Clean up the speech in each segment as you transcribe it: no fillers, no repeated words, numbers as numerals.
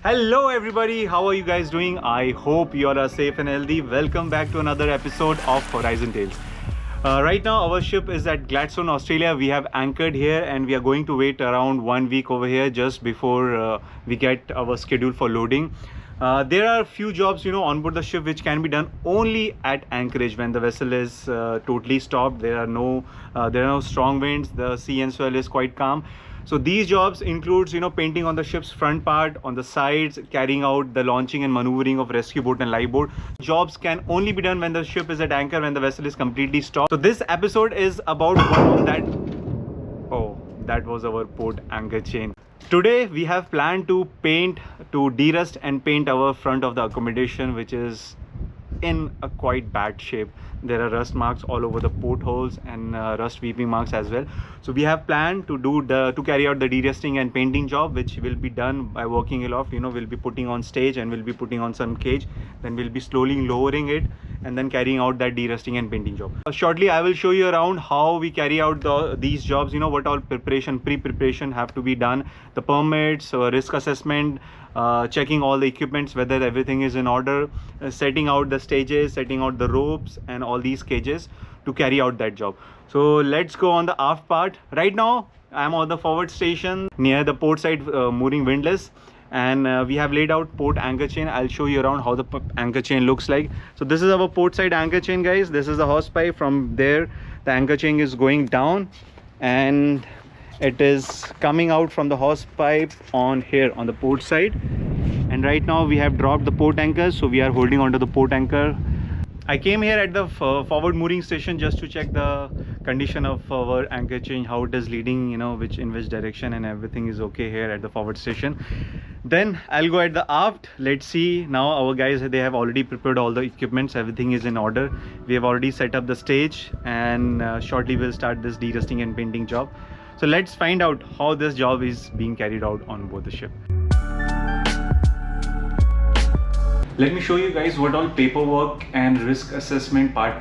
Hello everybody, how are you guys doing? I hope you all are safe and healthy. Welcome back to another episode of Horizon Tales. Right now our ship is at Gladstone, Australia. We have anchored here and we are going to wait around 1 week over here just before we get our schedule for loading. There are a few jobs on board the ship which can be done only at anchorage when the vessel is totally stopped. There are no strong winds, the sea and swell is quite calm. So these jobs includes painting on the ship's front part, on the sides, carrying out the launching and maneuvering of rescue boat and life boat. Jobs can only be done when the ship is at anchor, when the vessel is completely stopped. So this episode is about one of that. Oh, that was our port anchor chain. Today we have planned to de-rust and paint our front of the accommodation, which is in a quite bad shape. There are rust marks all over the portholes and rust weeping marks as well. So we have planned to carry out the de-rusting and painting job, which will be done by working aloft. We'll be putting on stage and we'll be putting on some cage, then we'll be slowly lowering it and then carrying out that de-rusting and painting job. Shortly I will show you around how we carry out these jobs, what all pre-preparation have to be done, the permits, risk assessment, checking all the equipments whether everything is in order, setting out the stages, setting out the ropes and all these cages to carry out that job. So let's go on the aft part. Right now I am on the forward station near the port side mooring windlass, and we have laid out port anchor chain. I'll show you around how the anchor chain looks like. So this is our port side anchor chain, guys. This is the hose pipe. From there the anchor chain is going down and it is coming out from the hose pipe on here on the port side. And right now we have dropped the port anchor, so we are holding onto the port anchor. I came here at the forward mooring station just to check the condition of our anchor chain, how it is leading, in which direction, and everything is okay here at the forward station. Then I'll go at the aft. Let's see. Now our guys, they have already prepared all the equipments, everything is in order. We have already set up the stage, and shortly we'll start this de-rusting and painting job. So let's find out how this job is being carried out on board the ship. Let me show you guys what all paperwork and risk assessment part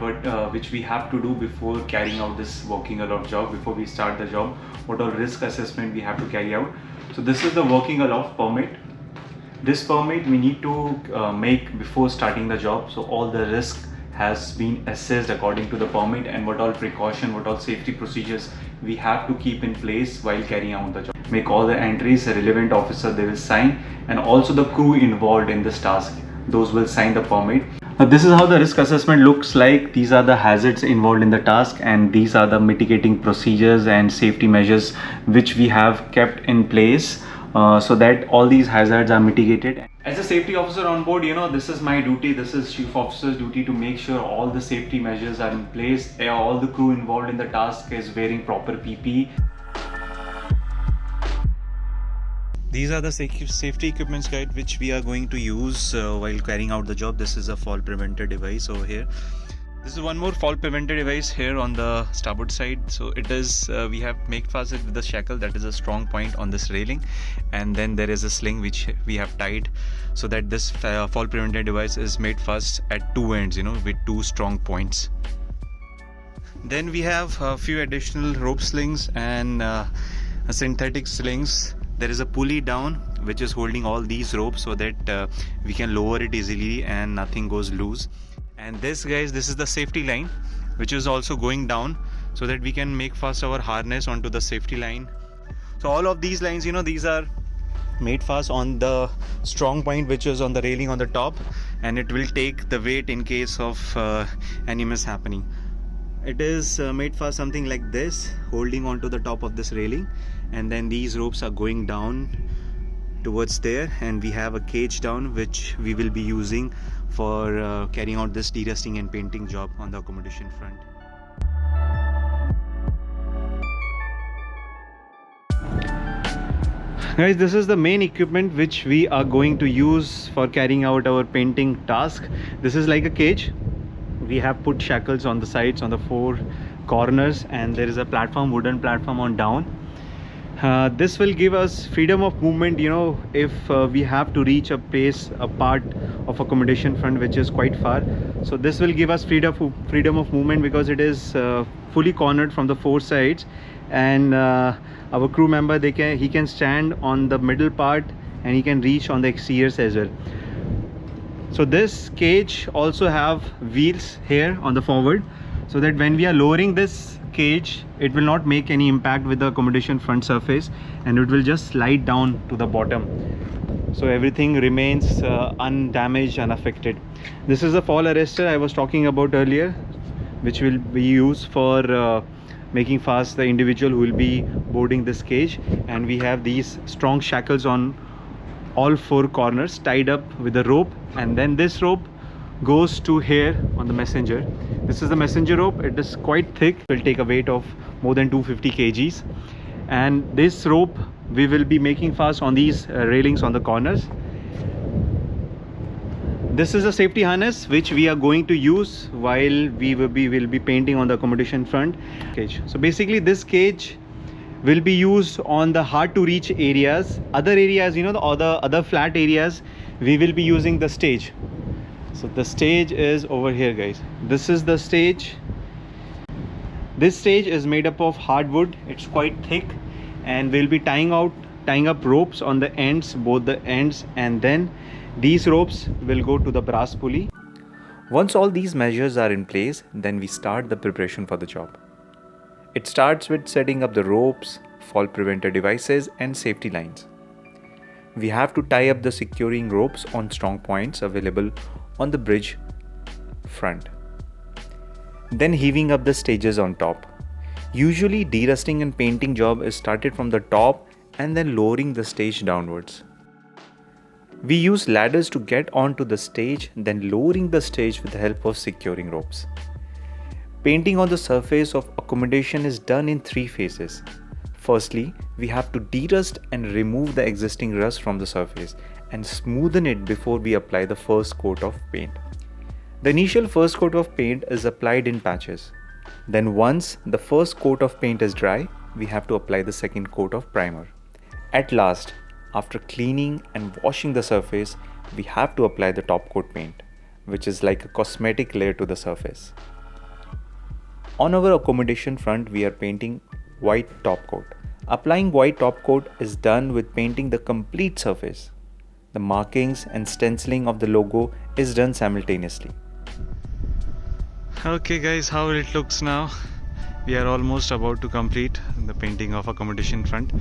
which we have to do before carrying out this working aloft job. Before we start the job, what all risk assessment we have to carry out. So this is the working aloft permit. This permit we need to make before starting the job. So all the risk has been assessed according to the permit, and what all precaution, what all safety procedures we have to keep in place while carrying out the job. Make all the entries. A relevant officer they will sign, and also the crew involved in this task, those will sign the permit. Now this is how the risk assessment looks like. These are the hazards involved in the task, and these are the mitigating procedures and safety measures which we have kept in place so that all these hazards are mitigated. As a safety officer on board, this is my duty, this is chief officer's duty to make sure all the safety measures are in place. All the crew involved in the task is wearing proper PPE. These are the safety equipments, guide, which we are going to use while carrying out the job. This is a fall preventer device over here. This is one more fall preventer device here on the starboard side. So it is we have made fast it with the shackle, that is a strong point on this railing, and then there is a sling which we have tied so that this fall preventer device is made fast at two ends, with two strong points. Then we have a few additional rope slings and synthetic slings. There is a pulley down which is holding all these ropes so that we can lower it easily and nothing goes loose. And this, guys, this is the safety line which is also going down so that we can make fast our harness onto the safety line. So all of these lines, these are made fast on the strong point which is on the railing on the top, and it will take the weight in case of any miss happening. It is made fast something like this, holding onto the top of this railing, and then these ropes are going down towards there, and we have a cage down which we will be using for carrying out this de-rusting and painting job on the accommodation front. Guys, this is the main equipment which we are going to use for carrying out our painting task. This is like a cage. We have put shackles on the sides, on the four corners, and there is a platform, wooden platform on down. This will give us freedom of movement, if we have to reach a part of accommodation front which is quite far. So this will give us freedom of movement because it is fully cornered from the four sides, and our crew member he can stand on the middle part and he can reach on the exteriors as well. So this cage also have wheels here on the forward, so that when we are lowering this cage, it will not make any impact with the accommodation front surface, and it will just slide down to the bottom, so everything remains undamaged, unaffected. This is the fall arrestor I was talking about earlier, which will be used for making fast the individual who will be boarding this cage. And we have these strong shackles on all four corners tied up with a rope, and then this rope goes to here on the messenger. This is the messenger rope. It is quite thick, it will take a weight of more than 250 kgs, and this rope we will be making fast on these railings on the corners. This is a safety harness which we are going to use while we will be painting on the accommodation front cage. So basically this cage will be used on the hard to reach areas. Other areas, you know, the other flat areas, we will be using the stage. So the stage is over here, guys. This is the stage. This stage is made up of hardwood. It's quite thick, and we'll be tying up ropes on the ends, both the ends, and then these ropes will go to the brass pulley. Once all these measures are in place, then we start the preparation for the job. It starts with setting up the ropes, fall preventer devices, and safety lines. We have to tie up the securing ropes on strong points available on the bridge front. Then heaving up the stages on top. Usually de-rusting and painting job is started from the top and then lowering the stage downwards. We use ladders to get onto the stage, then lowering the stage with the help of securing ropes. Painting on the surface of accommodation is done in 3 phases. Firstly, we have to de-rust and remove the existing rust from the surface and smoothen it before we apply the first coat of paint. The initial first coat of paint is applied in patches. Then once the first coat of paint is dry, we have to apply the second coat of primer. At last, after cleaning and washing the surface, we have to apply the top coat paint, which is like a cosmetic layer to the surface. On our accommodation front, we are painting white top coat. Applying white top coat is done with painting the complete surface. The markings and stenciling of the logo is done simultaneously. Okay guys, how it looks now. We are almost about to complete the painting of accommodation front.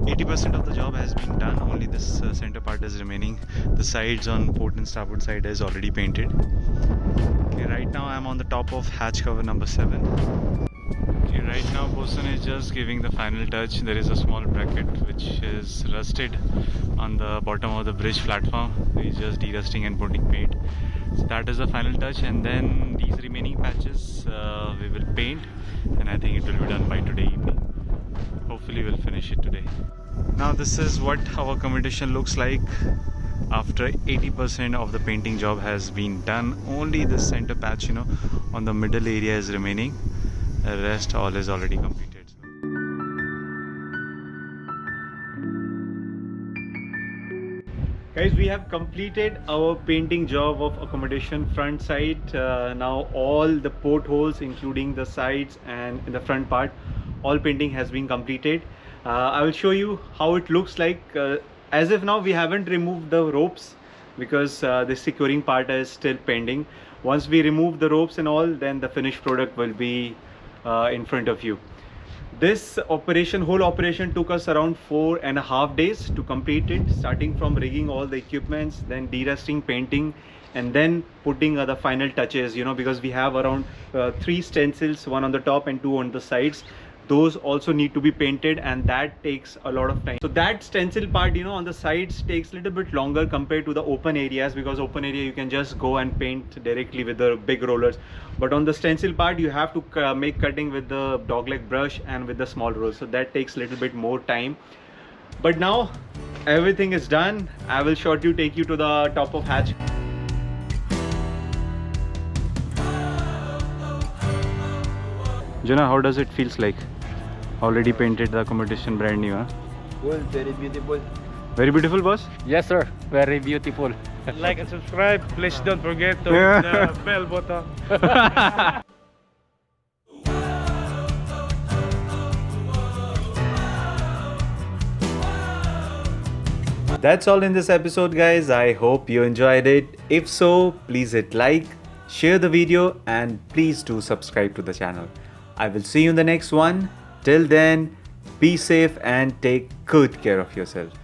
80% of the job has been done, only this center part is remaining. The sides on port and starboard side is already painted. Okay, right now I am on the top of hatch cover number 7. Okay, right now Bosun is just giving the final touch. There is a small bracket which is rusted on the bottom of the bridge platform. He is just de-rusting and putting paint. So that is the final touch, and then these remaining patches we will paint, and I think it will be done by today evening. Hopefully we'll finish it today. Now this is what our accommodation looks like after 80% of the painting job has been done. Only this center patch, you know, on the middle area is remaining. The rest all is already completed. Guys, we have completed our painting job of accommodation front side. Now all the portholes, including the sides and in the front part, all painting has been completed. I will show you how it looks like. As of now, we haven't removed the ropes because the securing part is still pending. Once we remove the ropes and all, then the finished product will be in front of you. This whole operation took us around 4.5 days to complete it, starting from rigging all the equipments, then de-rusting, painting, and then putting the final touches, you know, because we have around 3 stencils, 1 on the top and 2 on the sides. Those also need to be painted, and that takes a lot of time. So that stencil part, you know, on the sides takes a little bit longer compared to the open areas, because open area you can just go and paint directly with the big rollers. But on the stencil part, you have to make cutting with the dogleg brush and with the small rollers. So that takes a little bit more time. But now everything is done. I will shortly take you to the top of hatch. Jana, how does it feels like? Already painted the accommodation brand new, huh? Good, very beautiful. Very beautiful, boss? Yes, sir. Very beautiful. Like and subscribe. Please don't forget to hit the bell button. That's all in this episode, guys. I hope you enjoyed it. If so, please hit like, share the video, and please do subscribe to the channel. I will see you in the next one. Till then, be safe and take good care of yourself.